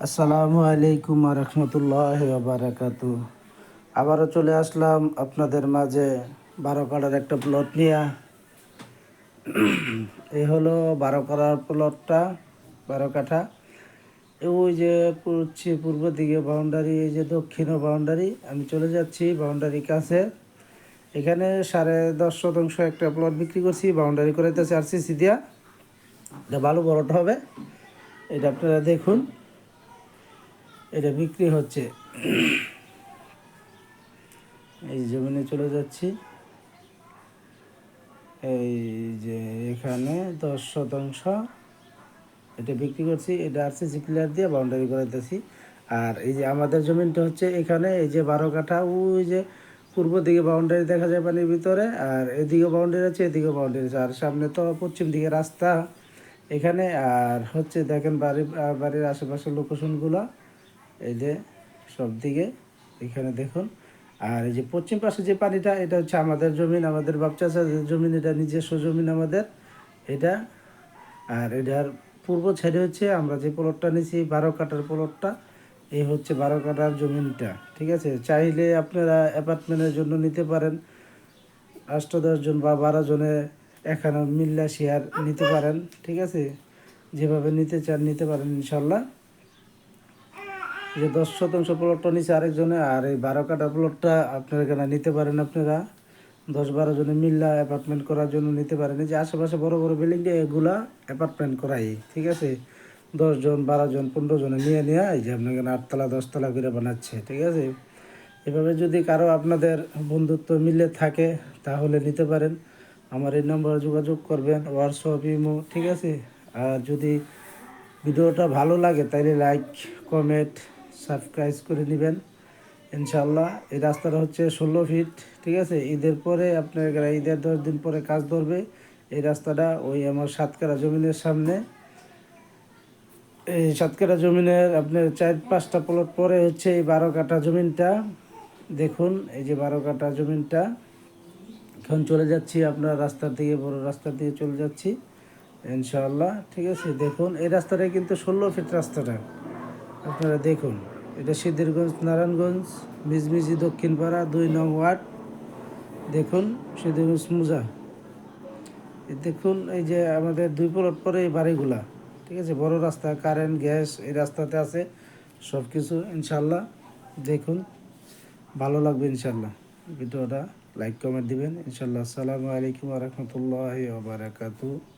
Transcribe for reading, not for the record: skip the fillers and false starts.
আসসালামু আলাইকুম রহমতুল্লাহ বারাকাতু। আবারও চলে আসলাম আপনাদের মাঝে 12 কাঠার একটা প্লট নিয়ে। এই হলো 12 কাঠার প্লটটা, 12 কাঠা। ওই যে পূর্ব দিকে বাউন্ডারি, এই যে দক্ষিণ বাউন্ডারি। আমি চলে যাচ্ছি বাউন্ডারির কাছে। এখানে 10.5 শতাংশ একটা প্লট বিক্রি করছি, বাউন্ডারি করাইতেছে আরসিসি দিয়া। এটা ভালো বড়টা হবে, এটা আপনারা দেখুন। এটা বিক্রি হচ্ছে। এই জমিনে চলে যাচ্ছি। এই যে এখানে 10 শতাংশ এটা বিক্রি করছি। এটা আরসিসি প্লেয়ার দিয়ে বাউন্ডারি করাইতেছি। আর এই যে আমাদের জমিনটা হচ্ছে এখানে, এই যে 12 কাঠা। ওই যে পূর্ব দিকে বাউন্ডারি দেখা যায় পানির ভিতরে, আর এদিকে বাউন্ডারি আছে, এদিকে বাউন্ডারি আছে, আর সামনে তো পশ্চিম দিকে রাস্তা এখানে। আর হচ্ছে দেখেন বাড়ির আশেপাশের লোকেশনগুলো, এই যে সব দিকে এখানে দেখুন। আর এই যে পশ্চিম পাশে যে পানিটা, এটা হচ্ছে আমাদের জমিন, আমাদের বাপ চাচাদের জমিন। এটা নিজস্ব জমিন আমাদের এটা। আর এটার পূর্ব সাইডে হচ্ছে আমরা যে প্লটটা নিয়েছি, 12 কাঠার প্লটটা। এই হচ্ছে 12 কাঠার জমিনটা, ঠিক আছে। চাইলে আপনারা অ্যাপার্টমেন্টের জন্য নিতে পারেন। 8-10 জন বা 12 জনে এখানে মিল্লা শেয়ার নিতে পারেন, ঠিক আছে। যেভাবে নিতে চান নিতে পারেন ইনশাল্লাহ। যে 10 শতাংশ প্লটটা নিচে আরেকজনে, আর এই 12 কাঠা প্লটটা আপনারা এখানে নিতে পারেন। আপনারা 10-12 জনে মিল্লা অ্যাপার্টমেন্ট করার জন্য নিতে পারেন। এই যে আশেপাশে বড় বড় বিল্ডিং দিয়ে এগুলা অ্যাপার্টমেন্ট করাই, ঠিক আছে। 10 জন 12 জন 15 জনে নিয়ে নিয়ে এই যে আপনাকে 8 তলা 10 তলা করে বানাচ্ছে, ঠিক আছে। এভাবে যদি কারো আপনাদের বন্ধুত্ব মিলে থাকে তাহলে নিতে পারেন। আমার এই নম্বরে যোগাযোগ করবেন, হোয়াটসঅ্যাপ, ইমো, ঠিক আছে। আর যদি ভিডিওটা ভালো লাগে তাইলে লাইক, কমেন্ট, সাবস্ক্রাইব করে নেবেন ইনশাল্লাহ। এই রাস্তাটা হচ্ছে 16 ফিট, ঠিক আছে। ঈদের পরে আপনার ঈদের 10 দিন পরে কাজ ধরবে এই রাস্তাটা। ওই আমার 7 কাঠা জমিনের সামনে, এই 7 কাঠা জমিনের আপনার 4-5টা প্লট পরে হচ্ছে এই 12 কাঠা জমিনটা। দেখুন এই যে 12 কাঠা জমিনটা। এখন চলে যাচ্ছি আপনার রাস্তার দিকে, বড় রাস্তার দিকে চলে যাচ্ছি ইনশাআল্লাহ, ঠিক আছে। দেখুন এই রাস্তাটা কিন্তু 16 ফিট রাস্তাটা, আপনারা দেখুন। এটা সিদ্ধিরগঞ্জ, নারায়ণগঞ্জ, মিজমিজি, দক্ষিণপাড়া, 2 নং ওয়ার্ড। দেখুন সিদ্ধিরগঞ্জ মুজা। দেখুন এই যে আমাদের 2 প্লট পরে এই বাড়িগুলা, ঠিক আছে। বড় রাস্তা, কারেন্ট, গ্যাস এই রাস্তাতে আছে, সব কিছু ইনশাল্লাহ। দেখুন ভালো লাগবে ইনশাল্লাহ। ভিডিওটা লাইক কমেন্ট দিবেন ইনশাল্লাহ। আসসালামু আলাইকুম রহমতুল্লাহি ওয়া বারাকাতুহু।